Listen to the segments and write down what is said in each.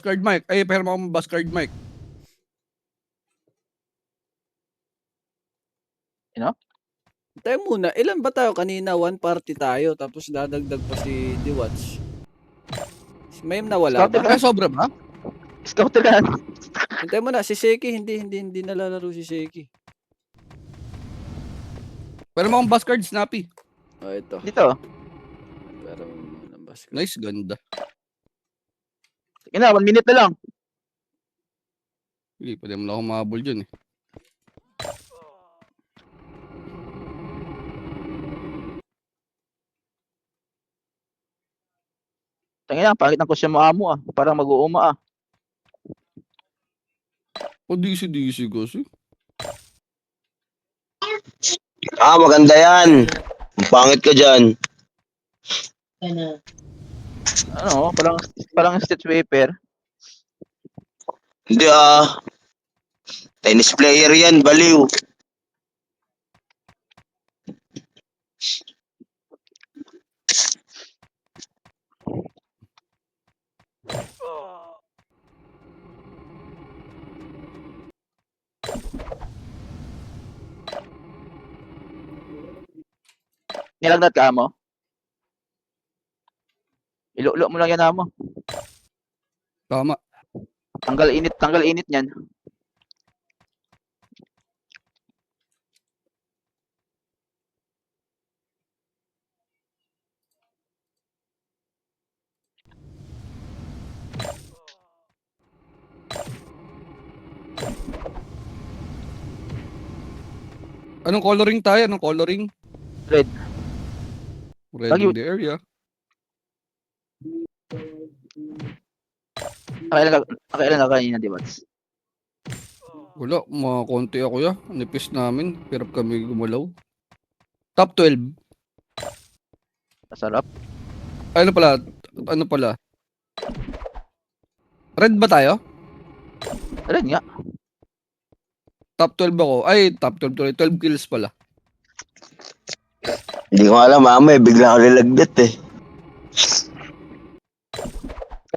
Card mic. Ay, pero mo akong bus card mic. Ano? Tayo muna, ilan ba tayo kanina? One party tayo, tapos dadagdag pa si Diwats. Si Mayem nawala Scouter ba? Ay, sobra ba? Scouter ka. Hintay mo na, si Seki, hindi nalalaro si Seki. Pero mo akong bus card, Snappy. Oh, ito. Dito. Pero muna basket. Nice, ganda. Sige na, 1 minute na lang. Hindi, pwede mo lang akong mahabol dyan eh. Tingnan na, pangit ng kusya mo amo ah. Parang mag-uuma ah. O, DC kasi. Maganda yan. Pangit ka dyan. Ano, parang stitch paper. Hindi tennis player yan, baliw. Nilagnat ka mo. Ilo mo lang yan amo. Tama. Tanggal init niyan. Anong coloring tayo? Anong coloring? Red. Red Lagi- in the area. Nakailan ka kanina, di ba? Wala, mga konti ako ya. Nipis namin. Hirap kami gumalaw. Top 12. Masarap. Ay, ano pala? Red ba tayo? Red nga. Top 12 ako. Ay, top 12 tuloy. 12 kills pala. Hindi ko alam, mama bigla ako nilagdat eh.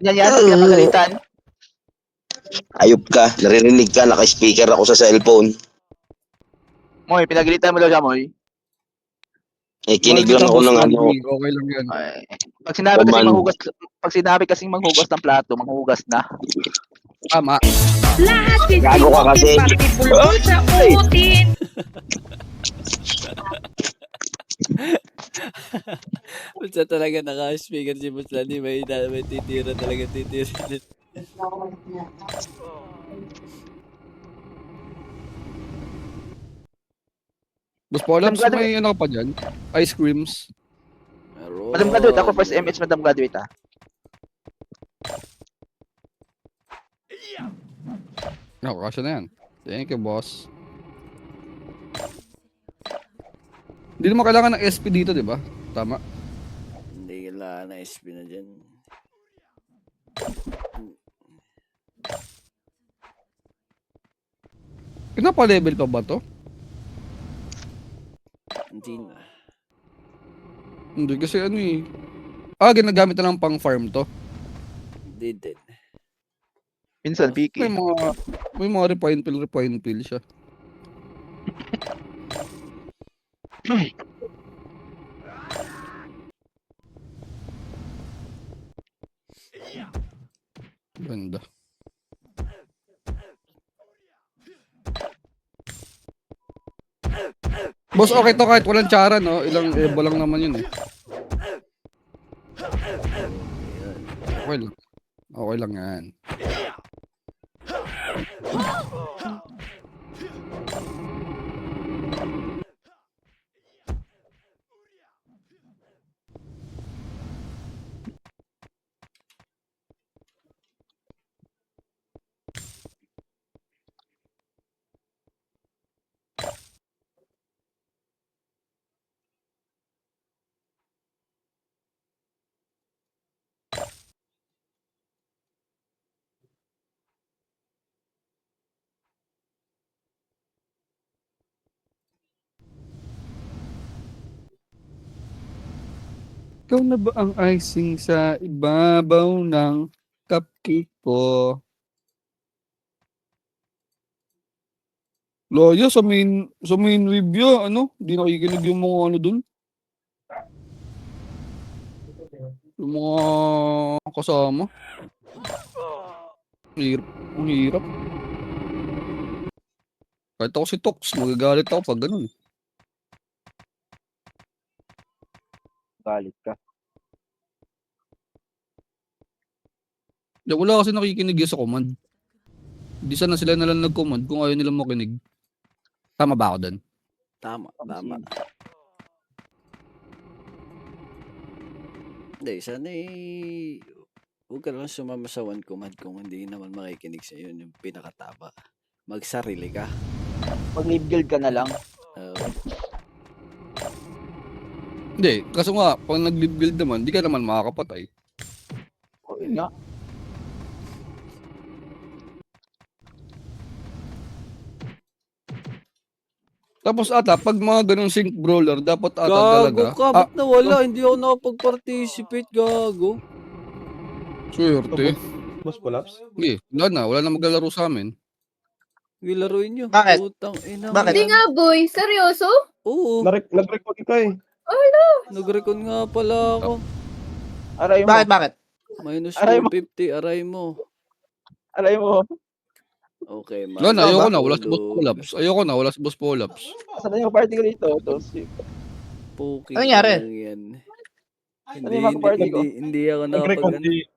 Ganyan yan, pag pinapagalitan. Ayop ka, naririnig ka, naka-speaker ako sa cellphone. Moy, pinagalitan mo daw siya, Moy. Kinig lang ako ng ano. Okay lang yan. Ay, pag sinabi kasing manghugas ng plato, manghugas na. Tama. Lahat Gago ka kasi. Pagpipulbul sa utin. Basta talaga naka-speaker si Boss Lani, may titira talaga. Boss Paulaps, may ano ka pa dyan? Ice creams. Madam Graduate, ako first MH Madam Graduate ah. No, kasya na yan. Thank you, boss. Hindi naman kailangan ng SP dito, di ba? Tama. Hindi kailangan na SP na dyan. Pinapa-level pa ba to? Hindi na. Hindi kasi ano eh. Ginagamit na lang pang farm to. Hindi din. Minsan, Vicky. May mga refine pill siya. Ganda. Boss, okay to kahit walang tsara, no? Ilang ebo lang naman yun eh. Okay lang. Okay lang yan. Ikaw na ba ang icing sa ibabaw ng cupcake ko. Loya, sa main review, ano? Di nakikinig yung mga ano dun. Yung mga kasama. Ang hirap. Kahit ako si Tox, magagalit ako pag ganun. Galit ka. Wala kasi nakikinig yun sa command. Di sana sila nalang nag-command kung ayaw nilang makinig. Tama ba ako dun? Tama. Hindi, sana huwag ka lang sumama sa one command kung hindi naman makikinig sa yun yung pinakatama. Magsarili ka. Mag-leave guild ka na lang. Hindi, kaso nga, pag nag-build naman, di ka naman makakapatay. O, yun nga. Tapos ata, pag mga ganun sync brawler, dapat ata Gago talaga. ka, ba't nawala? Hindi ako nakapag-participate, gago. Swerte. Boss collapse? Hindi, wala na maglalaro sa amin. Gilaruin nyo. Bakit? Putang ina. Bakit? Hindi nga, boy. Seryoso? Oo, Nag-record ka eh. nag-recon nga pala ako. Aray mo. Bakit? Minus Aray mo. 250, aray mo. Aray mo. Okay, man. Wala na, ayoko na, wala si Tulog. Boss Polaps. Ayoko na, wala si Boss Polaps. Saan na yung party ko dito? Puking Ano nangyari? lang yan. Ano yung mga party ko? Hindi ako Nag-record, nakapag...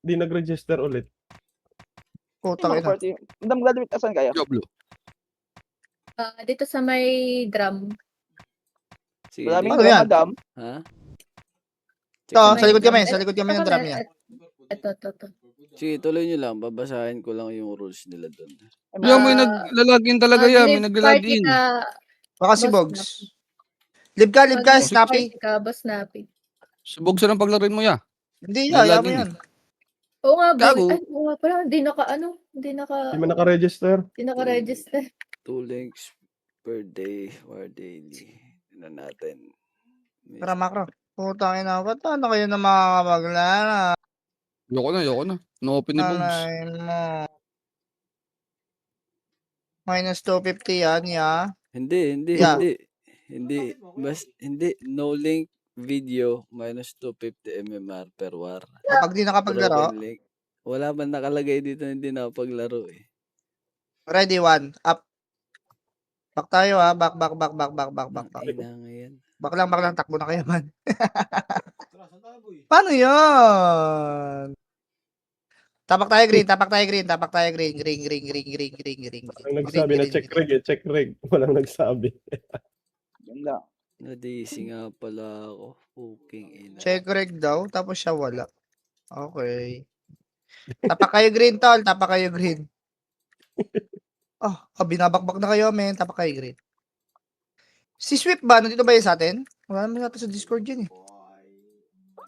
di nag-register ulit. Putang ina. Party. Madam graduate, asan kayo? Diablo. Dito sa may drum. Sige, Maraming Ano drum, yan? madam. ha? Ito, Sige, sa likod kami. Ito, Sa likod kami ng drum niya. Ito. sige, tuloy nyo lang. Babasahin ko lang yung rules nila doon. Yan, may naglalagin talaga yan, may naglalagin. Baka si Bogs. Live ka, Snappy. Boss Snappy. Subog sa ng paglarin mo ya. Hindi, ayaw mo Nalagin yan. Oo nga, Gago. boy. Ay, oo nga pala. Hindi Di man naka-register. naka-register. 2 links per day or daily. Ano natin? Tara, macro. Putang ina. Ba't paano kayo na makakapaglala? Ayoko na. No-open ni Bogs. Alay mo. Minus 250 yan, ya. Hindi. Yeah. Hindi. No link video minus 250 MMR per war. Kapag di nakapaglaro, Broken link. Wala man nakalagay dito na hindi nakapaglaro eh. ready, one. Up. Back tayo ha. Back. Ina ngayon. Back lang. Takbo na kayo man. Paano yun? Tapak tayo green. Green. Ang nagsabi na check reg. Walang nagsabi. Ganda. Nadisi nga pala ako. Puking ina. Check reg daw, tapos siya wala. Okay. Tapak kayo green, tol. Binabakbak na kayo, men. Tapak kayo green. Si Swift ba? Nandito ba yun sa atin? Wala naman natin sa Discord yun eh.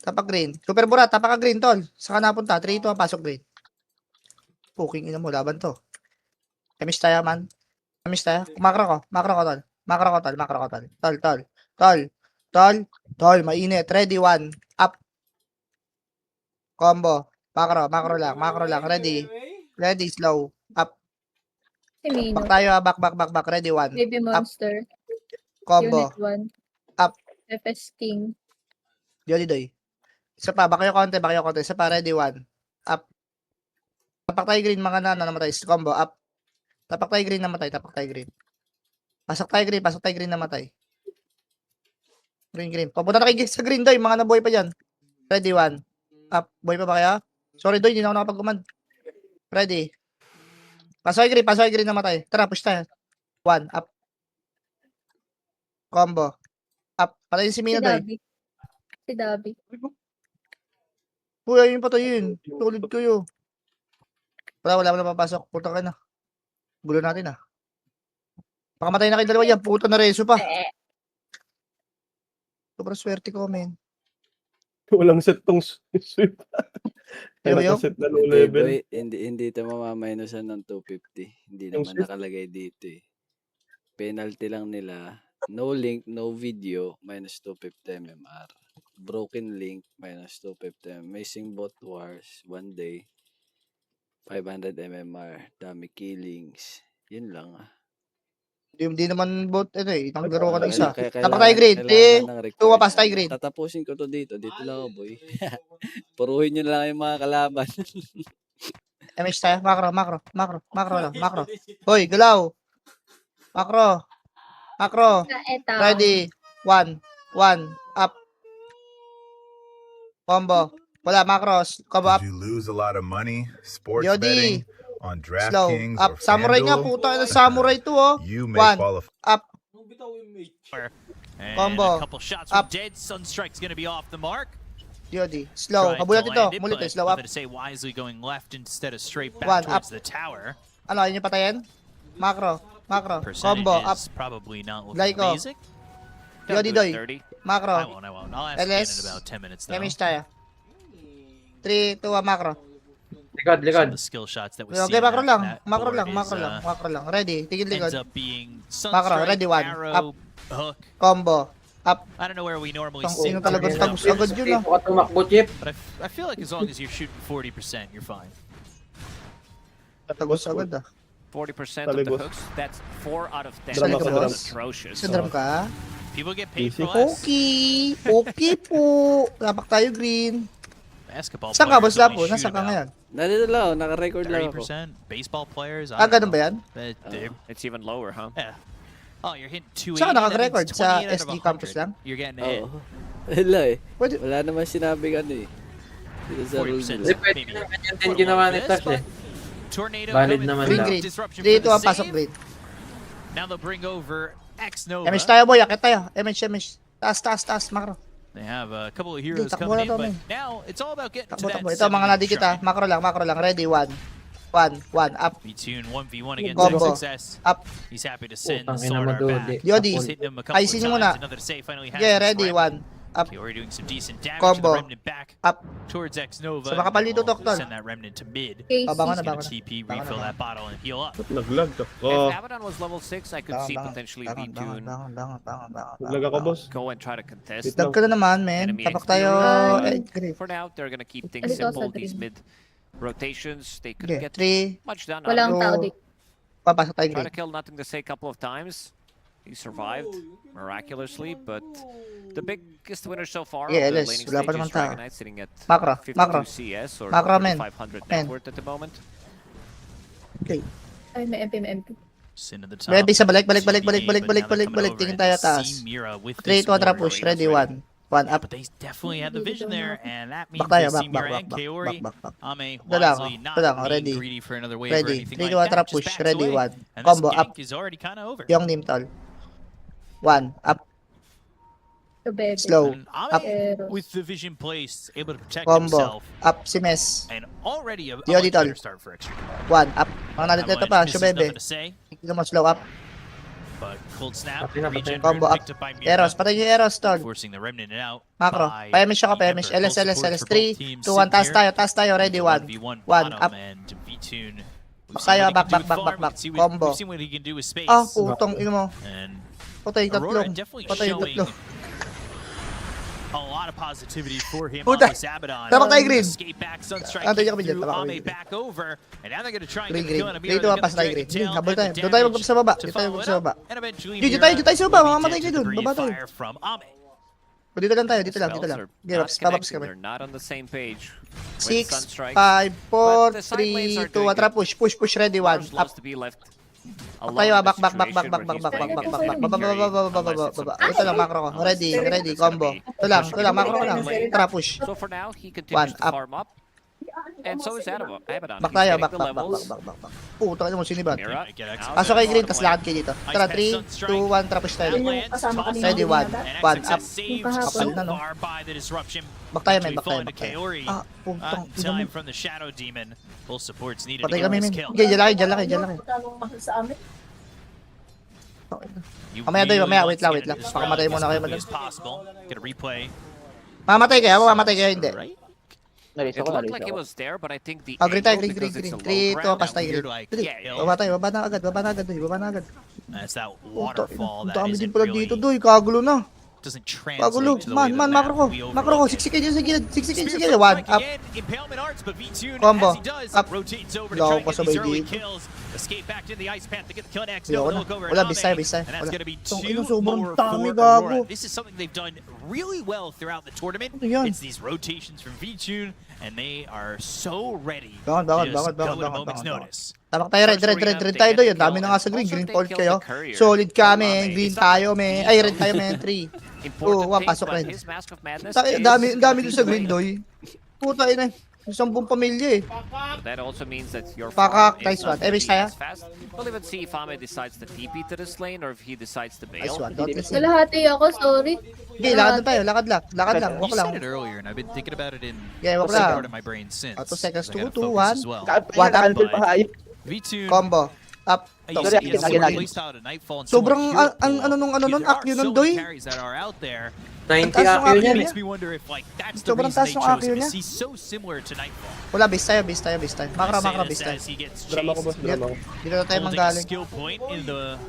Tapak green. Super Burat, tapak ka green, tol. Saka napunta. 3-2 ang pasok green. Puking ina mo, laban to. Kamis tayo, man. Makro ko, tol. Tol. Mainit. Ready, one. Up. Combo. Macro lang. Ready, slow. Up. Si Mino. Back tayo, back. Ready, one. Baby Monster. Combo. Unit 1. Up. FS King. Diyoy. Isa pa, baka yung konti. Isa pa, ready, one. Up. Tapak tayo green, mga nana, namatay. Combo, up. Tapak tayo green, namatay. Pasok tayo green, namatay. Green. Papunta na kay sa green, doy. Mga nabuhay pa dyan. Ready, one. Up. Buhay pa ba kaya? Sorry, doy. Hindi na ako nakapag-command. Ready. Pasok green, namatay. Tara, push tayo. One, up. Combo. Up. Patayin si Mina, doy. Si Dabi. Uy, ayun patayin. Tulid kayo. Wala na papasok. Puta ka na. Gulo natin ah. Pakamatay na kayo dalawa yan. Puta na reso pa. Sobrang swerte ko, men. Walang set tong sweep. Kaya Yo. nakaset na low level. Boy, hindi ito mamamainusan ng 250. Hindi Yung naman shift? nakalagay dito eh. Penalty lang nila. No link, no video, minus 250 MMR. Broken link, minus 250. Missing bot wars, 1 day. 500 MMR, dami killings. Yun lang ah. Hindi naman bot, naglaro ka ng isa. Kaya Tapak tayo green. kailangan ng Two, request. pass tayo green. Tatapusin ko to dito. Dito lang ako, boy. Puruhin nyo na lang yung mga kalaban. MH tayo. Macro lang. Hoy, galaw. Macro. Eto. Ready. One, up. Combo. Wala, macros. Combo up. Did you lose a lot of money sports Yodi. betting on Slow. DraftKings Up. or Samurai nga, FanDuel? puta na samurai to, oh. You may One. qualify. Up. And Combo. a couple shots Up. from Dead. Sunstrike's going to be off the mark. Yodi. Slow. Tried to Kabulat ito. land it, Mulit but slow up. nothing to say wisely going left instead of straight back One, towards up. the tower. Ano, yun yung patayin? Macro. Percentage Combo. Up. is probably not looking Glyco. amazing. Yodi doy. Macro. I won't. I'll ask again in LS. about 10 minutes though. MH tayo. 3, 2, 1, macro. Some of the skill shots that we see Okay, on macro that lang. Macro board lang. Ready. Tigil ends likod. up being Macro, Sunstrike, ready, one. arrow, hook. Combo. Up. I don't know where we normally Tang sit. ino in talaga terms of tagos agad numbers, yun, ah. But I feel like as long as you're shooting 40%, you're fine. Tagos agad, ah. 40% of the hooks, that's 4 out of 10. Drum ka, drum. atrocious. Sa drum ka. People get paid Easy. for less. Okay po. Tapak tayo green. Basketball Saan ka, players boss Lapo? only shoot Nasaan ka about ngayon? Nandito lang ako, naka-record lang ako. 30%. Baseball players, I Ah, don't ganun ba know. yan? It's even lower, huh? Yeah. Oh, you're hitting 280. Saan ka naka-record? that means Sa 28 out of SD campus 100. lang? You're getting a hit. Oo. Wala eh. Pwede. Wala naman sinabing ano eh. Dito sa rules 40% nila. maybe. Din ginawa ni Tash eh. Tornado Valid coming naman through, daw. Green, disruption 3, for 2, the 1, pasok save. green. Now they'll bring over X-Nova. MH tayo, boy. Akit tayo. MH. Taas. Macro. They have a couple of heroes takbo coming na to, in, but man. now it's all about getting to that Takbo. Ito, mga nadi kita. shrine. Macro lang. Ready. One. Up. Betune 1v1 against Combo. success. Up. He's happy to send Putang ina Sword mo, Art dude. back. Yodi. He's hitting him a couple Ayusin of niyo times. muna. Another save finally has Yeah, this ready. remnant. 1. Up. Kiori doing some decent damage to Combo. the remnant back Up. towards X-Nova. Sa makapal dito, and we'll Doktor. send that remnant to mid. Casey. Abangan He's na. gonna TP, refill that bottle, and heal up. Ba't naglag ako? Abaddon was level 6, I could see potentially Bangon. Naglag ako, boss. go and try to contest. Wait lang. Dag ka na naman, men. Enemy Tapak tayo. Ay. Green. For now, they're gonna keep things Alito sa simple. These green. mid rotations, they could Okay, get 3. much done. Walang Yo. tao dito. Papasok tayo Try green. to kill nothing to say a couple of times. He survived miraculously, but the biggest winner so far Yeah, of the LS. laning Wala pa stage naman is tao. Dragon Knight sitting at Macro. 52 CS or Macro, men. 500 Men. net worth at the moment. Ay, may MP. Sin to the top. Ready sa balik. CBD, but now they're coming over Tingin and tayo they taas. see Mira with 3, this 2, 1, warrior. push. Ready. 1 up. But they definitely had the vision there, and that means Back tayo. they see Back. Mira and Kaori. Ame Ito lang, wisely ito not lang, being ready. greedy for another wave or Ready. anything 3, like 2, 1, that. Just push. backs Ready. away. 1. And this Combo gank up. is already kind of over. Yung nim tol. 1 up. To bebe. Slow. And Ame, Up. Pero, with the vision placed, able to protect Combo. himself, Up si Mes. and already a Yodi, much tol. better start for Extra. 1 up. Mga nalit na ito pa. Avalanche Show misses bebe. nothing to say, Hindi mo slow up. but cold snap, Patay na, regen Combo up. picked up by Mira, Eros. Patay yung Eros tol. forcing the remnant out. Macro. by PMH ako. the PMH. Ember. LS. Full support for 3, both teams 2, 1. sitting here. Taas tayo. Ready. 1. 1v1 One, bottom, up. and Vtune. Back tayo, back. We've seen what he can do with space. Ah, putong ino mo. And Patay Aurora tatlong. definitely Patay showing tatlo. a lot of positivity for him Puta. on this Abaddon. Tapak tayo green. Escape back, Sunstrike Ah, tayo kick kami dyan, through, tapak kami Ame dyan. back over, and now they're gonna try and Green, get the kill green. on Amira. Dito, They're pass gonna tayo, drag green. the tail Habol and tayo. the Doon tayo damage sa baba. to Dito tayo follow it sa up, baba. and eventually Dito Mira tayo sa baba. will be Mamamatay dead kayo to dun. the Baba tayo. fire from Ame. Dito lang tayo. Dito lang. Spells are Gear not ups. Bababs connecting, kami. they're not on the same page. 6, Sunstrike. 5, 4, But the side lanes 3, are 2, doing 1. Tara, good. push. Push. Ready. 1 Mars up. loves to be left Back alone tayo. in a Back. situation where he's playing Baba. Ito lang. Macro ko. Ready. Combo. Ito lang. Macro ko lang. Tara, push. So for now, he continues One, to up. farm up. And so is Abaddon. Back He's tayo. getting Back. the levels. Putang ino mo. Sinibat. Mira, Get X. now Pasok kay green. bottom Tas lane. lakad kayo dito. Tara, 3, 2, 1. Tara, push tayo. Yun yung kasama kanina. Ready, 1. And 1 XXS up. saved Yung so kahapon. Ano, no? far by the disruption. Back tayo, Eventually men. Back tayo. falling to Kaori. Ah, putang ino Time mo. from the Shadow Demon. Full supports needed to Patay get kami, this men. kill. Okay, dyan laki. Talong mahal sa amin. You Mamaya doy, really mamaya. want Wait to lang. get into this Pakamatay round muna as kayo, quickly madam. as possible. Get a replay. Mamatay kayo. Hindi. Right? Nalis It ako, looked nalis like it ako. was there, but I think the Green tayo. angle, Green. because it's a 3, low 2, ground, pass tayo. weird, Green. like, Dali. yeah, Baba tayo. Baba na agad. That's that Putang waterfall ina. that Ang dami isn't din pala really dito, doy. Kagulo na. doesn't translate Pagulo. to the way Man, the macro ko. map we Macro ko. overlook it. Siksikin nyo sa gilid. Siksikin nyo sa Spear gilid. from One Frank up. again, Impalement Arts, but V2, Combo. as he does, Up. rotates over to Wala try akong and get these kasabay early dito. kills. Escape back to the ice path to get the kill next. Ayoko No, na. look over Wala, at bisay, Ame, bisay. and that's Wala. going to be Tong two ina, sobrang more dami, for gago. Aurora. This is something they've done really well throughout the tournament. Ano yan? It's these rotations from V2, and they are so ready Bakit, to bakit, just bakit, go bakit, at a bakit, moment's bakit, notice. Tapak tayo, red tayo doon. Dami na nga sa green. Green fault kayo. Solid kami. Green tayo, me. Ay, red tayo, me. 3. Important Oo, thing, pasok but rin. his Mask of Madness Ang is dami doon sa complete green, doy. Puta, ina. Isang buong pamilya eh. But that also means that your Pakak, farm nice is not one. gonna Emis be tayo. as fast. We'll even see if Ame decides to TP to this lane or if he decides to Nice bail. one. Don't listen. Kalahati ako, sorry. Sige, lakad na tayo. Lakad lang. Lakad lang. You Walk lang. said it earlier, and I've been thinking about it in Yeah, walk the lang. part of my brain since. 2 seconds. 'cause I 2, 2, gotta focus 1. as well. One up. Cancel pa hayop. V2, Combo. Up. you Top. said Sorry, it's again. released out of Nightfall and Sobrang, somewhat ang hero ano nung pool, nun, because there akyo are nun, so doy. many carries that are out there. 90 akyo It niya. makes me wonder if like that's the Sobrang reason taas they yung chose akyo him. niya. Is he's so similar to Nightfall. Wala, base tayo, base tayo, base tayo. Makra, makra, base tayo. As he gets Drama ko, boss. chased, Drama ko. Dito na tayo holding a manggaling. skill point in the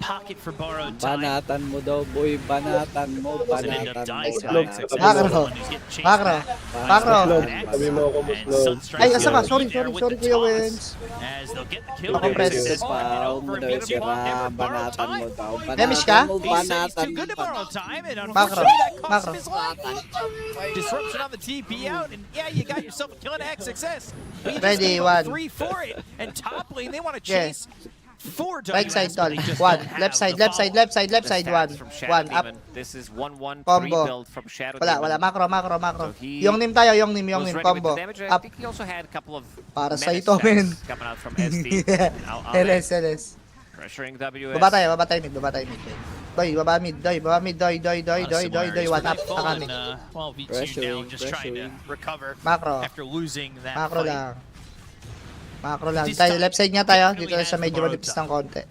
pocket for borrowed time. Banatan mo daw, boy. Banatan mo. Doesn't end up Banatan dying mo. by Makro. someone who's getting chased Makro. back by Makro. Snowflake. Sabi mo ako, boss, And no. Sunstrike Ay, asa ka? will Sorry, be there sorry, with sorry, the Kuya taunts Wens. as they'll get the kill. Ako, There. press. This is Pa, over mo for daw Beautiful. sira. Never borrowed Banatan mo time. daw. Demish ka? Banatan mo. He said he's Banatan too good to mo. borrow time, and Makro. unfortunately that cost Makro. him his life. Disruption on the TP out, and yeah, you got yourself a kill and a hack success. But you just Ready, gave up one. 3 for it, and top lane, they want to Yeah. chase 4 Right WS, side, but tol. they just 1. don't have Left side, the left side, follow. left side, left The side. stats 1. from Shadow 1 up. Demon. This is 1-1-3 Combo. build from Shadow Wala, Demon. wala. Makro, makro, makro. So he Yung nim tayo, yung nim was ready with combo. the damage. I Up. think he also had a couple of Para sa menace ito, men. stacks coming out from SD. Now Ame LS, LS. pressuring WS. Baba tayo mid, baba tayo mid. Doy, baba mid, doy, doy, one up, takami. Well, V2 now Pressuring, just trying to pressuring. recover Macro, after losing that macro fight. lang. Macro lang. This Tayo, time, left side nga tayo. technically Dito sa has medyo borrowed manipis time. ng konti.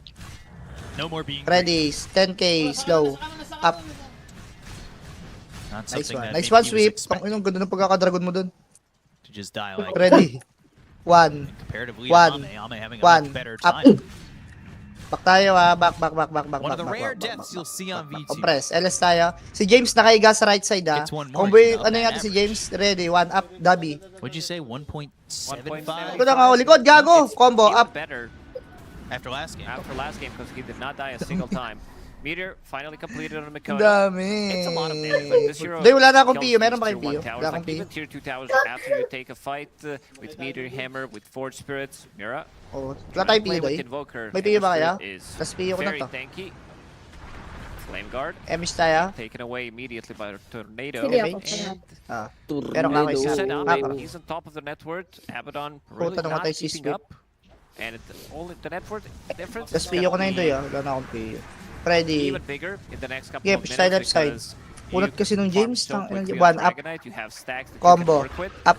No more being Ready, 10k, slow. Up. Not Nice something one. that Nice maybe one, he was sweep. Ang expecting inong ganda ng pagkakadragon mo dun. to just die like Ready. 1. comparatively One. Ame having a One. much better Up. time. Back tayo back. One of the rare deaths you'll see on V2. Compress. LS tayo. Si James nakaiga sa right side Gets one more, Combo you know, ano on natin si average. James. Ready, 1 up, Dabi. What'd you say? 1.75 Ito na nga, likod, gago. It's Combo, even up. better after last game. after last game because he did not die a single time. Meteor finally completed on Ang Mikoto. dami. It's a lot of damage. Like this hero Doy, wala na akong kills PU. Meron these ba kayong tier 1 PU? towers, Wala like akong PU. even tier 2 towers after you take a fight with Meteor Hammer, with Forge Spirits, Mira. Oh, wala tayong play PU, with Doy. Invoker. May PU ba kaya? Is Tas PU ko na very to. tanky. Flame Guard Emish tayo. taken away immediately by Tornado. Sige Okay. ako pa. Ah. Meron ka ako You isa. said Macro. He's on top of the net worth. Abaddon really Puta, not namatay si keeping Swift. up. And only the net worth difference Tas is PU ko na yun, Doy. gonna Wala na akong PU. be Ready. even bigger in the next couple Yeah, of push minutes tayo left side. because Unat you kasi nung farm James, so tang- quickly one on up. Dragonite, you have stacks that Combo. you can work with. Up.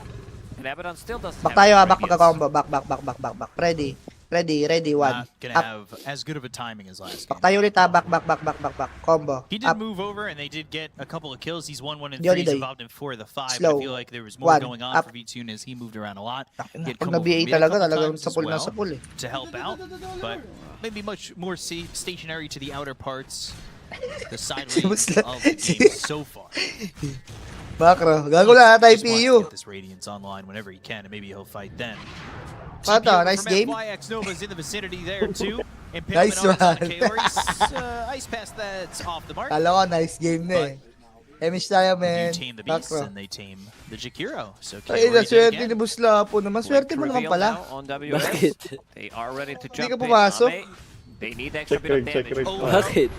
And Abaddon still doesn't Back have tayo, the back radius. pagka-combo. Back. Ready. Ready, 1. Not gonna Up. have as good of a timing as last Back game. tayo ulit back. Combo. He did Up. move over and they did get a couple of kills. He's won 1 and Di, 3, di, di. involved in 4 of the 5. Slow. I feel like there was more One. going on Up. for V2 as he moved around a lot. He had Pag come over na-BA mid a talaga, couple talagang times sa as pool na well sa pool eh. to help out, but maybe much more stationary to the outer parts. The side Si lane Musla- of the si- game so far. Macro. Gago na tayo Just wants to PU. get this Radiance online whenever he can, and maybe he'll fight then. Pato, TP over nice from game. FYX Nova's in the vicinity there too. Nice Impalement on one. Kaori's ice pass that's off the mark. Kala ko, nice game na eh. Emish tayo, They man. do tame the beast Macro. and they tame the Jakiro. So Ay, Kaori did swerte again. ni Buslapo naman. Swerte mo naman Reveal pala. now on WS. Bakit? They are ready to Hindi jump ka in. pumasok. Ame, they need extra Check bit of rate, check damage. rate. Oh, Bakit?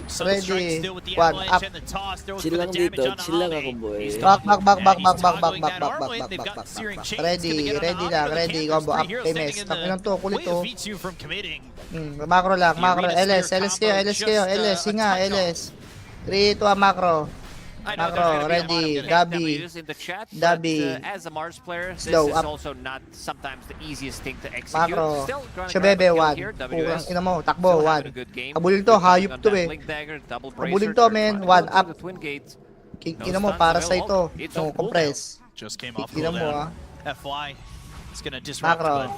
Sunstrike Ready. still with the One avalanche up. and the toss. There was Chill for the lang damage dito, on chill lang Ame. ako, boy. He's Back. Yeah, he's toggling that Back. armlet. They've got Searing Chains. It's Ready, gonna get on ready the na, Honor. The ready. Panthers, Combo up. three heroes MS. standing in Takinang to, the kulit way to. of V2 from committing. Macro lang, The macro. Arena LS Spear kayo, combo LS kayo. just, LS, a singa, touch LS. 3, 2, macro. I know Macro, there's gonna be a lot of ready. good Gabi. W's in the chat, Dabi. but as a Mars player, this Slow is up. also not sometimes the easiest thing to execute. Macro. Still trying to Siya grab a bebe, kill 1. here. Purang WS ina mo, still takbo, having 1. a good game. Kabulin to, Good hayop timing on to that eh. Blink Dagger, double Kabulin bracer, to, they're men. trying to One go up. through the Twin Gate. Ina mo, para sa ito. It's No, on compress. Just came off Ina mo cooldown. ah. FY. It's gonna disrupt, Macro. but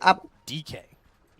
Up. DK.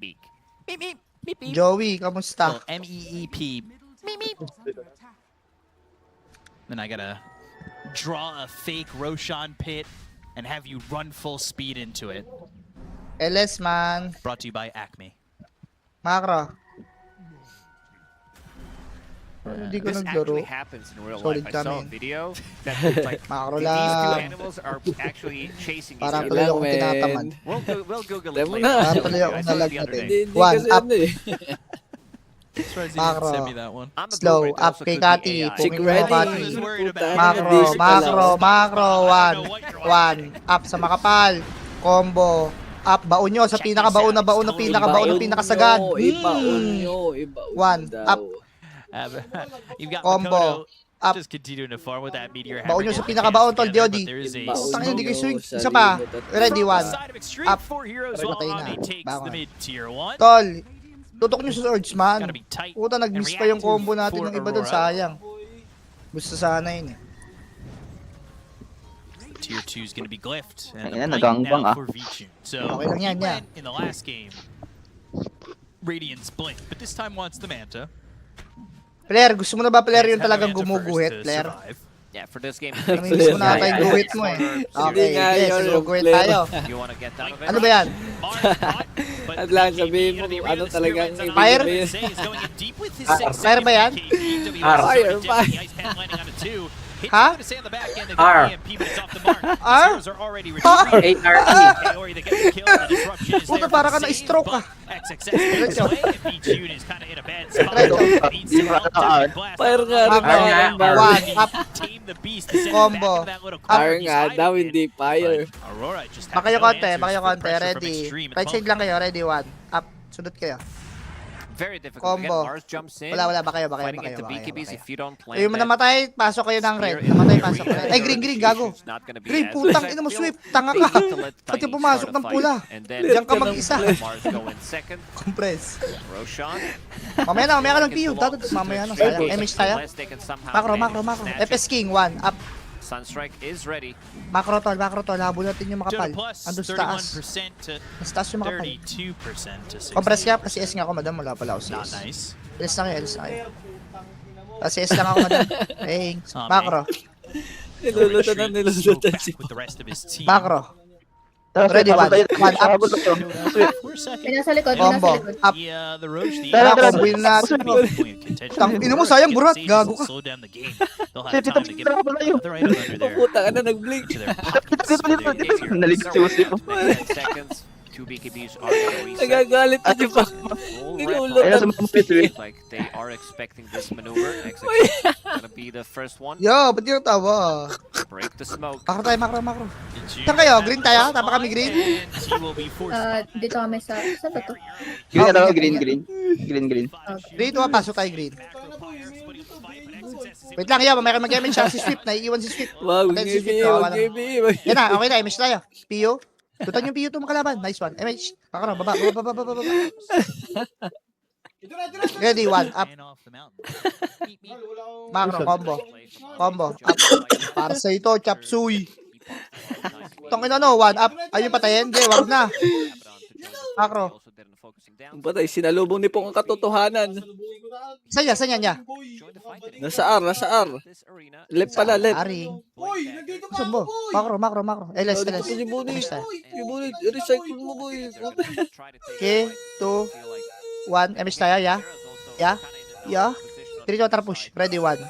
Meek. Meep, meep, meep, meep. Joey, kamusta? Little M-E-E-P. Meep, meep. Then I gotta draw a fake Roshan pit and have you run full speed into it. LS man. Brought to you by Acme. Macro. Hindi ko This naglaro. actually happens in real Solid life. I saw a kami. video that like Macro these two lang. animals are actually chasing each Parang other. tuloy lang, akong men. tinatamad. We'll Google Alam it mo later. na. Parang tuloy I akong saw it nalag the other natin. day. Hindi One, kasi up. ano eh. Surprised you Macro. didn't send me that one. I'm a Slow, boomer, it up also kay could be Kati. AI. Pumingin mo Ready. Kati. I was worried Puta, about Macro, English pala. macro, 1. Up sa makapal. Combo. Up, baon nyo sa pinakabaon na pinakasagad. Ibaon nyo, ibaon One, daw. up. You've got Combo. Makoto Up. just continuing to farm with that meteor Baon hammer. nyo sa pinakabaon, tol, Diodi. There is a Baon Putang ina, hindi kayo nyo swing. sa Isa pa. limot at- Ready, From the 1. side of Extreme, Up. 4 heroes Patay while na. Omni takes Bangon. the mid tier 1. Tol, tutok nyo sa swords, Gotta man. be tight. Puta, nag-miss pa yung combo natin ng iba doon, sayang. Gusto sana yun eh. Tier 2 is gonna be glyphed. And Ayun, the blink nagangbang, now ah. for Vichun. So, Okay lang yan, he yan. went in the last game. Radiant's blink, but this time wants the Manta. Player, gusto mo na ba player yung Had the talagang Manta gumuguhit, first to player? survive. Yeah, for this game, Namimiss mo na ata yung guhit mo eh. Okay, nga yes, yun, guguhit player. tayo. you want to get down of it? Ano ba yan? At lang sabihin mo kung ano talagang ibig Fire? sabihin. Fire ba yan? Fire, fire. Ha? R. R? Puta, para ka na-stroke ka. Fire nga rin Macro, mga bar. 1. Up. Combo. Fire nga daw, hindi fire. Makayo konti, ready. Right side lang kayo, ready, 1. Up, sundot kayo. Very difficult. Again, Combo. Mars jumps in. Wala, ba kayo. Fighting into BKBs if you don't plan Ayun mo namatay, pasok kayo ng red. Namatay, pasok kayo. Ay, green, gago. Green, putang ina mo, sweep. Tanga ka. Pati pumasok ng pula. Diyan ka mag-isa. Mars go in second. Compress. Roshan. Mamaya ka ng PU. Mamaya na, sayang. MH tayo. Unless they can somehow Macro. manage to snatch it. FS King, 1. Up. Sunstrike is ready. Macro tol. Habol natin yung makapal. Andun sa taas. 31% to Mas taas yung makapal. 32% to 60. Compress ka, kasi S nga ako, madam. Wala pala ako Not CS. nice. Alis na kayo. Kasi S lang ako, madam. Thanks. Macro. Nilulutan si with the rest of his team. Macro. Ready, 1. 1. Up. Pinasa likod, Combo. Up. The Roche, the Tara, Apex combo yun natin. will be point of contention. Tang ina mo, sayang, burat. Gago ka. Slow down the game. They'll have time to get another item under their Puta ka na nag-blink. to their pockets. Naligtas si Usip. 10 seconds. 2 BKBs are gonna reset. Nagagalit na pa. Full Nilulutan. red Ayun, sumapit, like they are expecting this maneuver. XX gonna be the first one. Yo, ba't yung tawa? Break the smoke. Macro tayo, macro. Saan kayo? Green tayo? Tapa kami green? Dito kami sa ba to? Green. Green, pasok tayo green. Wait lang, yo, mamaya ka mag-MH siya si Swift. Naiiwan si Swift. Wow, Patay si Swift, give kawawa na. me. Yan na, okay na, MH tayo. PU. Tutan yung PU to makalaban. Nice one. MH. Macro, baba. Ready, 1. Up. Macro, combo. Up. Para sa ito, chapsuy. Tongin ano, 1 up. Ayun patayin. Hindi, wag na. Macro. Patay, sinalubong ni Pong ang katotohanan. Saan niya? Nasa R. Left pala, left. Aring. Saan mo? Macro. LS. Si Bunit. Recycle mo, boy. Okay, 2, 1. MH tayo, ya. 3 to push. Ready, 1.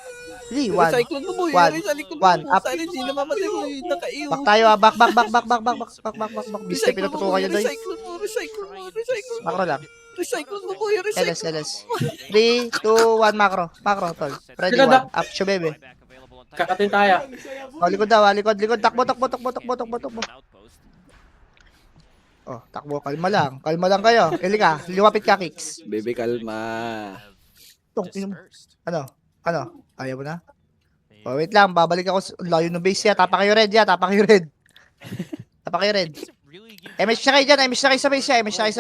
3, 1. Recycle mo, boy. One. Recycle mo. One. Up. Sana hindi namamatay, boy. Nakaiyo. Back tayo, back. Biste, pinututukan nyo, doy. Recycle mo. Macro lang. Recycle mo, boy. Recycle. LS. 3, 2, 1, macro. Macro, tol. Ready, 1. Up, siya, bebe. Kakatin tayo. Likod daw, likod. Takbo. Oh, takbo. Kalma lang kayo. Ili ka, liwapit ka, kicks. Bebe, kalma. Ano? Ayaw mo na? Oh, wait lang, babalik ako. Layo ng base ya. Tapa kayo red. MH na kayo dyan. MH na kayo sa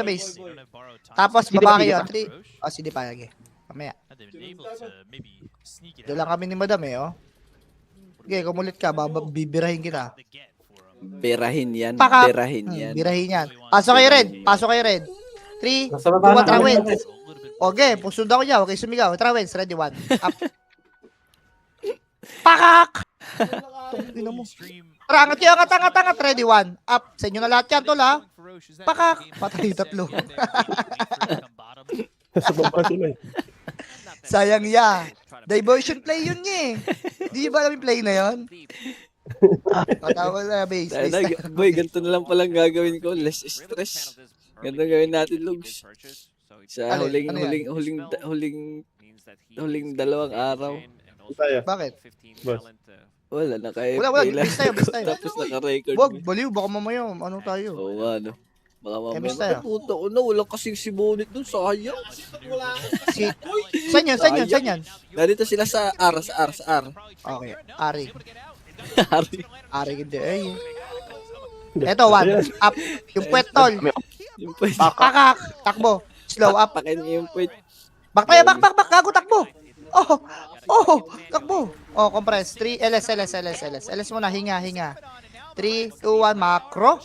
base. Tapos, baba kayo. 3. Oh, sige pa. Mamaya. Doon lang kami ni madam oh. Okay, kumulit ka. Bibirahin kita. Berahin yan. Pakak. Berahin yan. Pasok kayo red. 3, 2, 1, trawins. Okay, pusunod ako niya. Okay, sumigaw. Trawins, ready, 1. Up. Pakak! Tungin mo. Rangat kayo, angat. Ready, 1. Up. Sa inyo na lahat yan, tol, ha? Pakak! Patay, 3. Sayang ya. Diversion play yun niya eh. Di ba alam yung play na yun? Patawa na, base. Tayo na, boy, ganito na lang palang gagawin ko. Less stress. Ganito gawin natin, Lugs. Sa Ano yan? huling dalawang araw. Bakit? Wala, naka-FP Wala, lang. bis tayo. Tapos naka-record. Wag, baliw, baka mamaya, ano tayo? Oo, ano. Baka MS mamaya. tayo. Puta ko na, wala kasing si Bonnet dun, sayang. Si, saan yan? Narito sila sa R. Okay, Ari. Ari. Hindi, Eto, one, up. Yung puwet, tol. Yung pwede. Kakak, takbo. Slow up. Pakin yung pwede. Back tayo, back, gago, takbo. Takbo. Compress. 3, LS muna, hinga. 3, 2, 1, macro.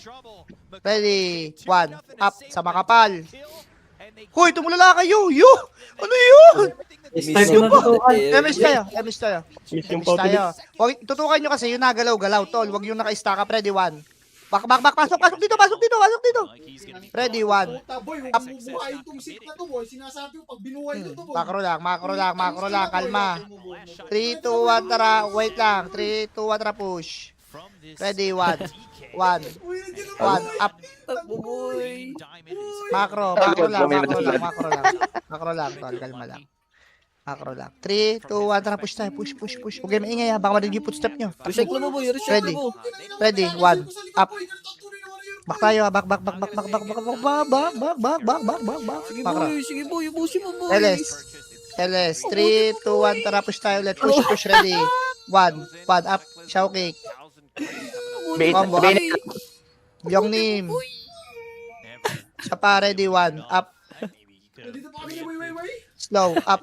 Ready, 1, up, sa makapal. Hoy, tumulala kayo, ano yun? MS tayo. Huwag, tutukan nyo kasi yung nagalaw-galaw, tol. Huwag yung naka-stack up, ready, 1. Pasok dito. Ready, 1. Up. Macro lang, kalma. 3, 2, 1, tara, wait lang. 3, 2, 1, tara, push. Ready, 1, up. Macro lang, tol, kalma lang. Macro lang. 3, 2, 1, tara, push tayo, push. Huwag kayo maingay ha, baka marinig yung footstep nyo. Recycle mo, boy. Recycle mo. Ready, 1, up. Back tayo, back. Sige, boy. Ubusin mo, boy. LS, 3, 2, 1, tara, push tayo ulit. Push, ready. 1, up, show kick. Combo, up. Yung name. Sa pa, ready, 1, up. Slow, up.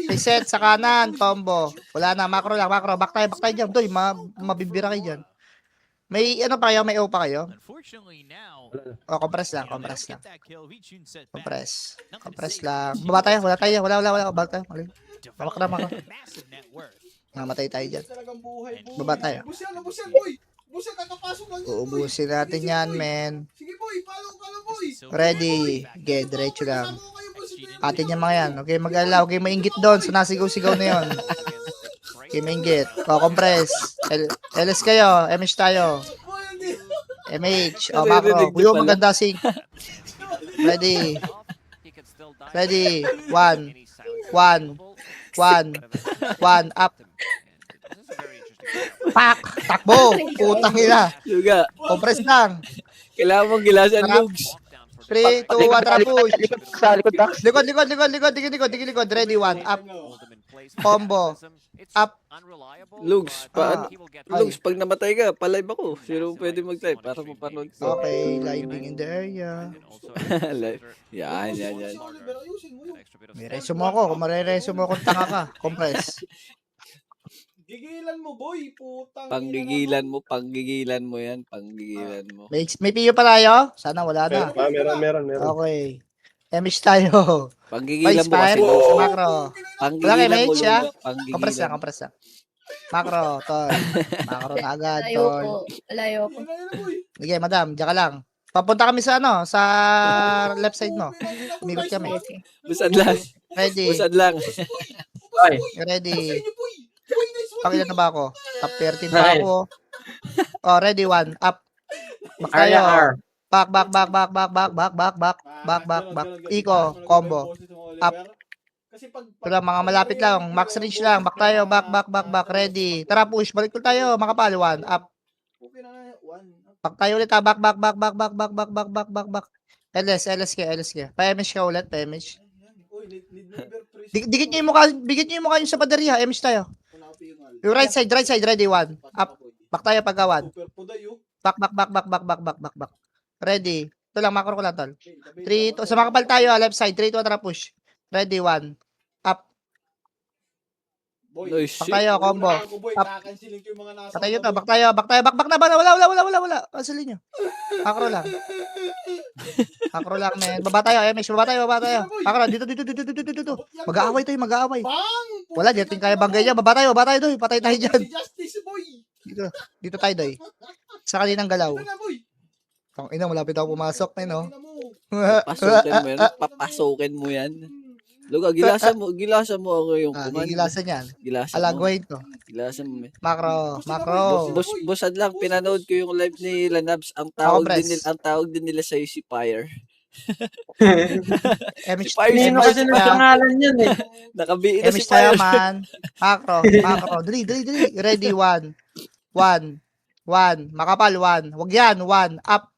Reset sa kanan, combo. Wala na, macro lang. Back tayo dyan. Doy, mabibira kayo dyan. May ano pa kayo? May O pa kayo? Compress lang. Compress lang. Baba tayo. Wala. Baba tayo. Bawak na. Namatay tayo dyan. Baba tayo. Uubusin natin yan, men. Ready. Diretso lang. Atin yung mga yan. Okay, mag-alala. Okay, maingit doon. So, nasigaw-sigaw na yun. Okay, maingit. Compress. LS kayo. MH tayo. MH. Macro. Uyo, maganda sync. Ready. 1, up. Pak! Takbo! Putang ina. Luga. Compress lang. Kailangan mong gilasan, Lugs. 3, 2, 1, tara, push. Likod. Likod. Ready, 1, up. Combo. Up. Lugs, pag namatay ka, pa-live ako. Sino pwede mag-live para mapanood ko? Okay, living in the area. Live. Yan. May resume ako. Kung mariresume ako, tanga ka. Compress. Gigilan mo, boy. Putang. Panggigilan mo yan. May PU pa tayo? Sana wala na. Meron. Okay. MH tayo. Panggigilan mo kasi. Macro. Panggigilan Wala kay mo, MH, ha? Panggigilan. Compress lang. Macro, tol. Macro na agad, tol. Alayo ko. Sige, madam, diyan ka lang. Papunta kami sa sa left side mo. Umikot kami. Busad lang. Ready. Ready. Pakilan na ba ako? Top 13 pa ako. Ready, 1, up. Back tayo. Back. Iko, combo. Up. Ito lang, mga malapit lang. Max range lang. Back tayo. Back. Ready. Tara, push. Balik ko tayo. Makapal. 1. Up. Back tayo ulit. Back. LS ka. Pa-MH ka ulit. Pa-MH. Dikit nyo yung mukha yung sa paderya. MH tayo. Yung right side. Ready. 1. Up. Back tayo pagkawan. Back. Ready. Ito lang. Macro ko lang, tol. 3, 2. Sa makapal tayo. Left side. 3, 2. Tara, push. Ready. 1. Up. Back tayo, combo. Up. Back tayo. Back na ba? Wala. Cancelin nyo. Macro lang, men. Baba tayo, MX. Baba tayo. Macro, dito. Mag-aaway tayo. Wala, dito kaya banggay niya. Baba tayo, doy. Patay tayo dyan. Dito tayo, doy. Sa kaninang galaw. Ang ina, malapit ako pumasok, men, no? Papasukin mo yan. Luga, gilasan mo ako yung command. Gigilasan yan. Gilasan mo. Alaguin to. Gilasan mo. Macro. Busad lang, pinanood ko yung live ni Lanabs. Ang tawag din nila sa'yo si Fire. Emish Sino kasi nagpangalan yan eh. Nakabiin na si Emish tayo Fire. man. Macro. Dali. Ready, 1. Makapal, 1. Wag yan, 1. Up.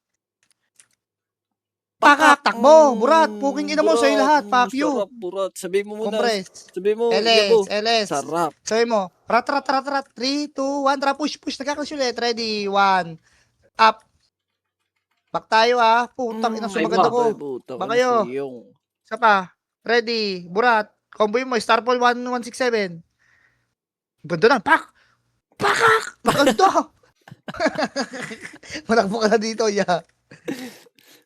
Pakak, takbo. Burat, puking ina mo sa'yo lahat. Fuck you. Sarap, burat. Sabi mo muna. Compress. Sabi mo. Yabo. LS. Sarap. Sabi mo, rat. 3, 2, 1, tara, push. Nagkaklas ulit. Ready, 1. Up. Back tayo Putang ina, sumaganda ko. Baka kayo. Isa pa. Ready. Burat. Combo mo. Starfall 1167. Ganda na. Pak! Pakak! Maganda! Malakbo ka na dito, ya.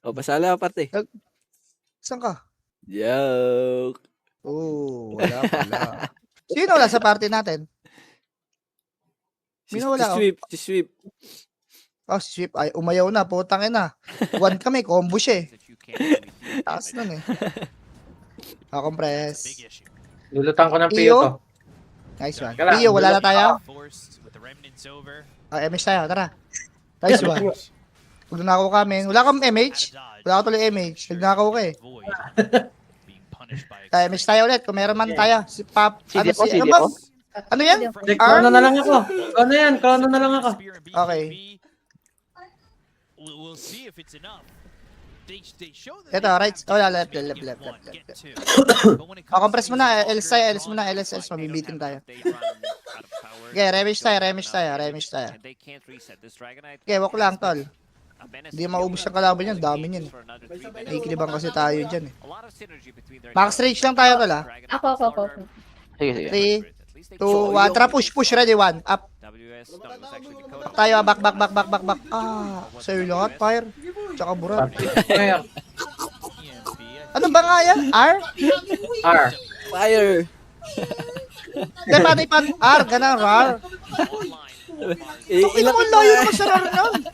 O, pasala parte. Saan ka? Joke. Wala pala. Sino wala sa party natin? Sino wala? Si Sweep. Si Sweep. Ay, umayaw na. Putang ina. 1 kami. Combo siya Taas nun compress. Lulutan ko ng Iyo? Pio to. Nice one. Kala, Iyo, wala na tayo? Forced with the remnants over. MH tayo. Tara. Nice one. Huwag nakaw kami. Wala kang MH? Wala ka tuloy MH. Nagnakaw ka Void being punished by MH tayo ulit. Kung meron man tayo. Si Pop. CD po. Ano yan? Kono na lang ako. Kono na lang ako. Okay. We'll see if it's enough. They show that Ito, right. Left. Compress mo na. LS mo na. LS. Mabibitin tayo. Okay, remish tayo. Okay, walk lang, tol. Hindi maubos ang kalaban yan. Dami yan. Nakikilibang kasi tayo dyan Max range lang tayo, tol Ako. Sige. 3, 2, 1. Tara, push. Ready, 1. Up. Back tayo. Back. Sa'yo lahat, fire. Tsaka burat. Ano ba nga yan? R? Fire. Hindi, paano R? Ganang RAR. Ilang mo layo naman sa RAR nun?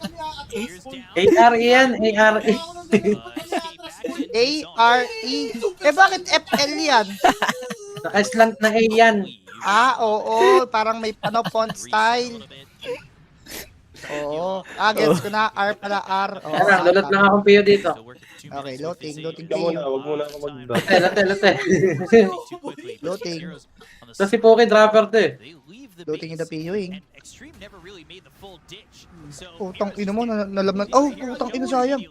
ARE yan. ARE. A-R-E. Bakit FL yan? Naka-slant na A yan. Oo. Parang may font style. Oo. Gets ko na. R pala R. Lulot lang akong Pio dito. Okay, loading Huwag muna ako Lote. Loading. Tapos si Poki dropper to Loading in the PUing. Putang ina mo, nalaman. Putang ina sayang.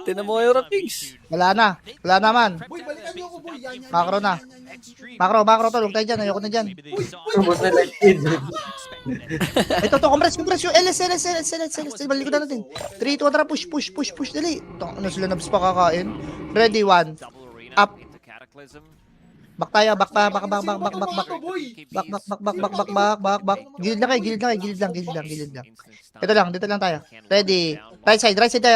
Tinan mo yung Rapix. Wala na man. Macro na. Macro, tulog tayo dyan. Ayoko na dyan. Subot na lightid. Ito, compress yung LS. Balik ko na natin. 3, 2, 1, tara, push. Dali. Ano sila nabs pa kakain? Ready, 1. Up. Back tayo, back. Gilid lang. Dito lang tayo. Ready. Right side tayo.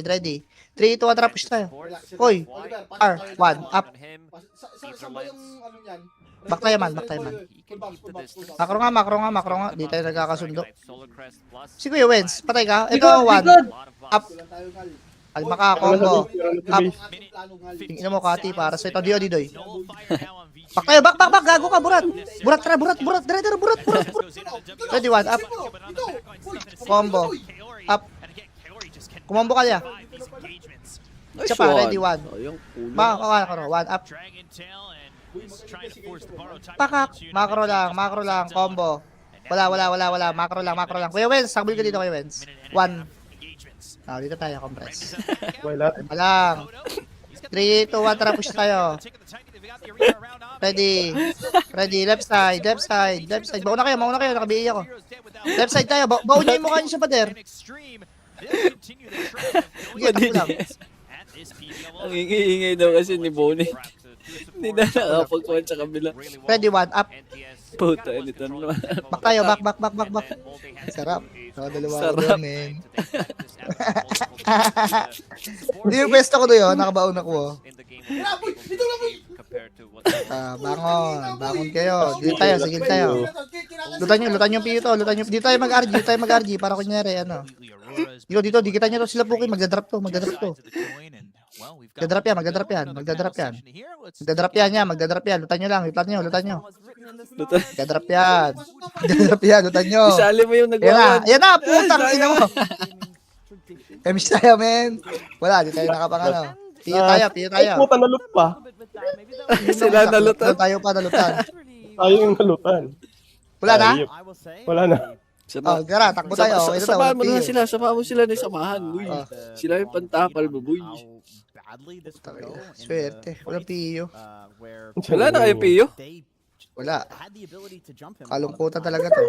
Ready. 3, 2, 1, tara, push tayo. Hoy. R, 1, up. Back tayo man. Macro nga. Di tayo nagkakasundo. Si Kuya Wens, patay ka. Ito, 1. Up. Alma ka, combo. Up. Tingin mo, Kati, para sa ito. Didoy. Back tayo, back. Gago ka, burat. Burat. Ready, 1. Up. Combo. Up. Kumombo ka niya. Isa pa, ready, 1. Macro, 1. Up. Pakak. Macro lang. Combo. Wala. Macro lang. Kuya Wens, sakbil ka dito, Kuya Wens. 1. Dito tayo, compress. Wala. Lang. 3, 2, 1, tara, push tayo. Ready. Left side. Mauna kayo, nakabihi ako. Left side tayo, baon niyo yung mukha niyo sa pader. Sige, takbo lang. Ang ingay daw kasi ni Bonnie. Hindi na nakapag-point sa kabila. Ready, 1, up. Puta, nito naman. Back tayo, back. Sarap. Dalawa ko men. Hindi yung pwesto ko doon, nakabaon ako. Bangon kayo. Dito tayo, sige tayo. Lutan yung PU to. Dito tayo mag-RG para kunyari, Dito, di kita nyo to sila Puki, magdadrop to. Magdadrop yan, magdadrop yan, magdadrop yan. Magdadrop yan yan, magdadrop yan. Lutan nyo lang, lutan nyo, lutan nyo. Magdadrop yan. Magdadrop yan, lutan nyo. Isali mo yung Yan na, nagwawan. yan na, putang ina mo. Miss tayo, men. Wala, di tayo nakapangano. Piyo tayo, piyo tayo. Puta, nalot pa. Sila nalutan. Tayo pa, nalutan. Tayo yung nalutan. Wala na? Wala na. Oh, gara, takbo tayo. Okay na daw, Samahan mo piyo. na sila. Samahan mo sila na samahan. Boy. Sila yung pantapal mo, boy. Swerte, walang piyo. Wala na kayo, Pio? Wala. Kalungkutan talaga to.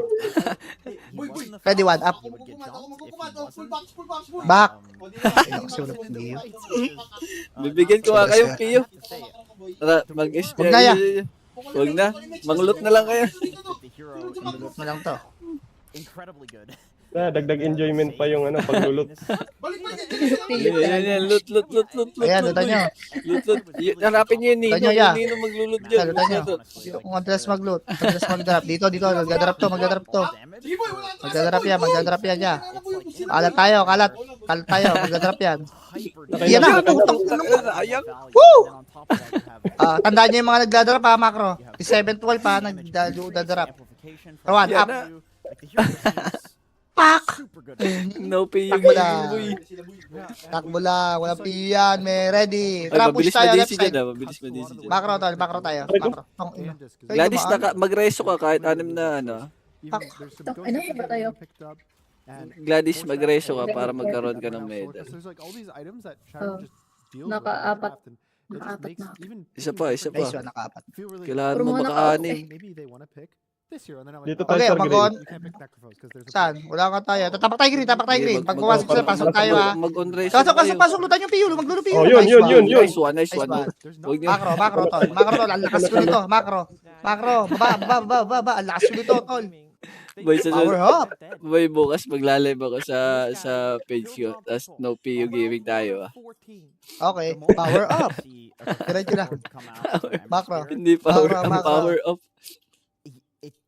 Ready, one up. Back. Ayun, kasi walang piyo. Bibigyan ko nga kayo, Pio. Tara, mag-SPI. Huwag na yan. Huwag na. Manglot na lang kayo. Malulot na lang to. Dagdag enjoyment pa yung paglulot. Yan. Loot. Ayan, lutan nyo. Loot. Hanapin nyo yun, Lutan nyo, ya. Nino maglulot dyan. Lutan nyo. Kung madalas mag-loot. Madalas mag-drop. Dito, magdadrop to. Magdadrop yan ya. Kalat tayo. Magdadrop yan. Yan na. Woo! Tandaan nyo yung mga nagdadrop ha, macro. 7-12 pa, nagdadrop. One up. Pak! No Pio Takbo game, lang. boy. Takbo lang. Walang piyo yan. May ready. Ay, Tara, mabilis push tayo. Left madisi side. dyan. Mabilis madisi dyan. Macro tayo. Macro. Tong ina. Gladys, magreso ka kahit anim na Ano ba tayo? Gladys, magreso ka para magkaroon ka ng medal. Nakaapat. Nakaapat na. Isa pa. Nice one. Nakaapat. Kailangan Puro mo mga makaanim. Dito tayo Okay, sa mag-on. grid. Saan? Wala ka tayo. Tapak tayo green. Pag pumasok sila, pasok tayo ha. Mag-on race. Pasok. Lutan yung piyo. Magluluto piyo. Oh, yun. Nice one. Nice one. Huwag niyo. Macro, tol. Ang lakas ko nito. Macro. Baba. Ang lakas ko nito, tol. Boy, Power up. Boy, bukas magla-live ako sa page ko. Tapos no PU gaming tayo. Okay. Power up. Diretso lang. Macro. Hindi power up. Macro. Power up.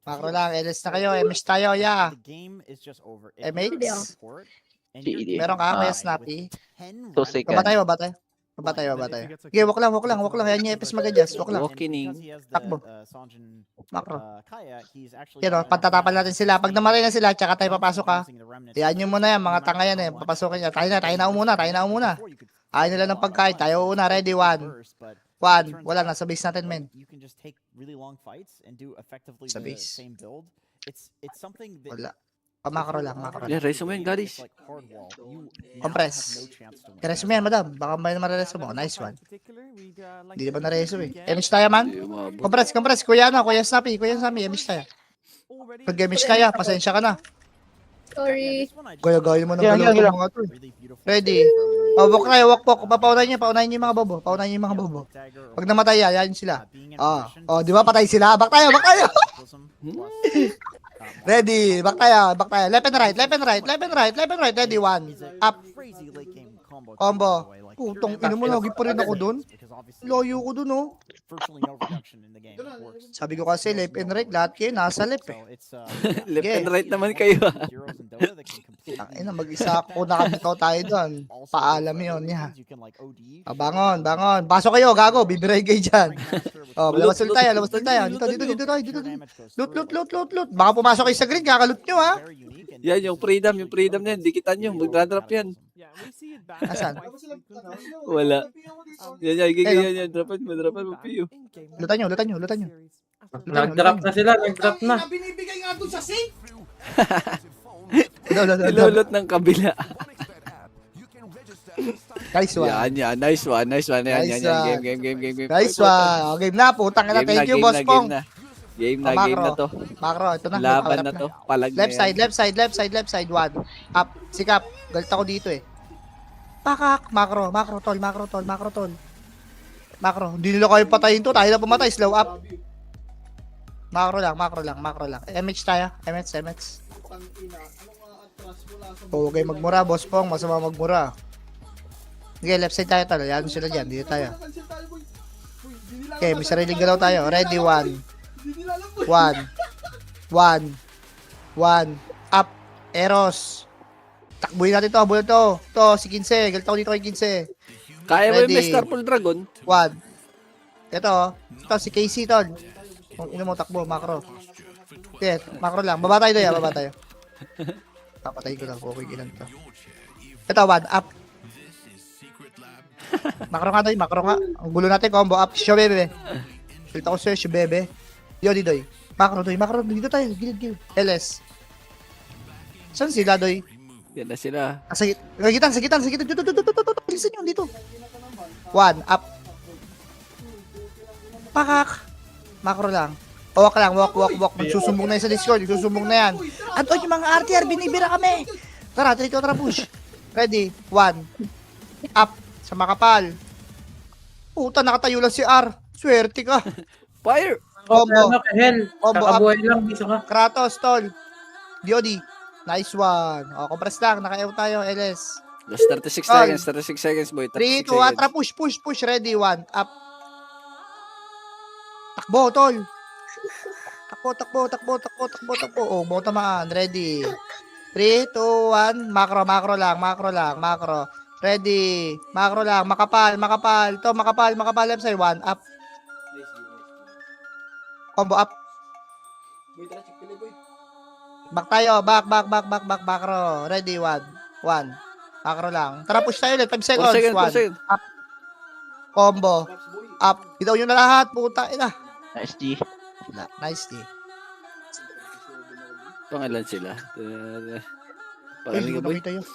Macro lang. LS na kayo. MS tayo, ya. MH? Meron ka? Kaya snappy. Baba tayo. Okay, walk lang. Yan yung FS mag-adjust. Walk lang. Walking. Takbo. Macro. Yan o, pantatapan natin sila. Pag namatay na sila, tsaka tayo papasok ha. Hayaan nyo muna yan, mga tanga yan eh. Papasokin niya. Tayo na umuna. Ayaw nila ng pagkain. Tayo una. Ready, one. Wala na. Sa base natin, men. Sa base. Wala. Macro lang. Yeah, reso mo yun, Gladys. Compress. Reso mo yan, madam. Baka may marereso mo. Nice one. Hindi naman nareso eh. Emish tayo, man. Compress. Kuya Snappy. Emish tayo. Pag emish tayo, pasensya ka na. Sorry. Gaya mo ng galong mga to. Ready. Walk tayo. Paunahin niyo yung mga bobo. Pag namatay yan sila. Di ba patay sila? Back tayo. Ready. Back tayo. Left and right. Ready, one. Up. Combo. Putong ino mo, lagi pa rin ako dun. Loyo ko dun, oh. Sabi ko kasi, left and right, lahat kayo nasa left eh. Left and right naman kayo. Ina, mag-isa ako nakabitaw tayo dun. Paalam yun, ya. Bangon. Pasok kayo, gago. Bibiray kayo dyan. Labas ulit tayo. Dito tayo. Loot. Baka pumasok kayo sa green, kakaloot nyo, ha. Yan, yung freedom na yan. Dikitan nyo. Magdadrop yan. Asan? Wala. Yan. Dropan mo, Pio. Lutan nyo. Nag-drop na sila. Binibigay nga dun sa safe. Nilolot ng kabila. Nice one. Yan. Nice one. Yan. Game. Nice one. Game na, putang ina. Thank you, Boss Pong. Game na to. Macro, ito na. Laban na to. Palag na Left side, one. Up, sikap. Galit ako dito eh. Pakak, macro, tol. Macro, hindi nila kayo patayin to. Tayo na pumatay, slow up. Macro lang. MH tayo, MH. Huwag kayo magmura, Boss Pong. Masama magmura. Okay, left side tayo tol. Yan sila dyan, dito tayo. Okay, may sariling galaw tayo. Ready, one. Up. Eros. Takbuhin natin to. To, si Kinse. Galit ako dito kay Kinse. Kaya mo yung Ready. Starfall Dragon? 1. Ito si Casey, tol. Kung ino mo, takbo, macro. Okay, macro lang. Baba tayo doon, baba tayo. Papatayin ko lang, okay, ilan to. Ito, 1, up. Macro nga doy, macro nga. Ang gulo natin, combo up. Show, bebe. Filta ko sa'yo, show, bebe. Yodi, doy. Macro, doy, macro. Dito tayo, gilid. LS. Saan sila, doy? Yan na sila. Sa gitan. Dito. Listen nyo, dito. 1, up. Pakak. Macro lang. Walk lang, walk. Magsusumbong na yan sa Discord. Magsusumbong na yan. At yung mga RTR, binibira kami. Tara, push. Ready? 1. Up. Sa makapal. Puta, nakatayo lang si R. Swerte ka. Fire! Combo. Hell. Combo up. Kakabuhay lang, bisa ka. Kratos, tol. Diodi. Nice one. O, compress lang. Naka-ew tayo, LS. Last 36 seconds, 36 seconds, boy. 3, 2, 36 seconds. atra, push. Ready, 1. Up. Takbo, tol. Takbo. Oh, mo tamaan. Ready. 3, 2, 1. Macro lang. Ready. Macro lang. Makapal. To, makapal. Left side. 1. Up. Combo up. Back tayo. Back. Macro. Ready. 1. Macro lang. Tara, push tayo ulit. 5 seconds. 4 1. seconds. Up. Combo. Up. Bitaw nyo na lahat. Puta. Ina. Nice, G. Nice, D. Pangalan sila. Ay, Pangalan ka, boy. nakita yun.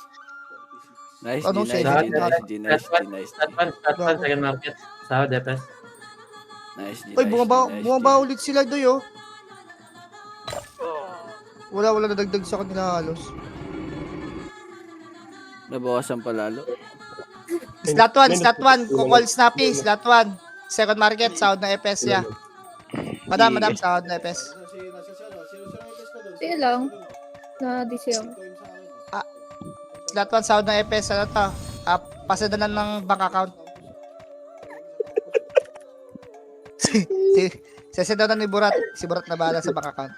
Nice, Ano, G, Lahat, nice. Start one, second market. Sa DPS. Nice, G, Uy, nice, bumaba ulit sila doy, oh. Wala nadagdag sa kanila halos. Nabawasan pa lalo. Slot 1. Kung all snappy, slot 1. Second market, sound na FPS niya. Madam, sound na FPS. Sige lang. Na-DC ako. Slot 1, sound na FPS. Ano to? Pasadanan ng bank account. Sasadanan ni Burat. Si Burat na bahala sa bank account.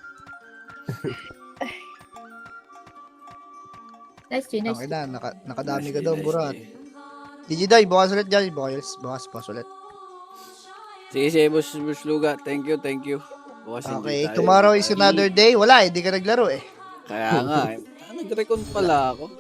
Nice, G. Nice. Okay na, nakadami ka daw, Burat. Digidoy, bukas ulit dyan. Bukas ulit. Sige, Boss Luga. Thank you. Bukas Okay, hindi tayo. tomorrow is another day. Wala, hindi ka naglaro eh. Kaya nga, nag-recon pala ako.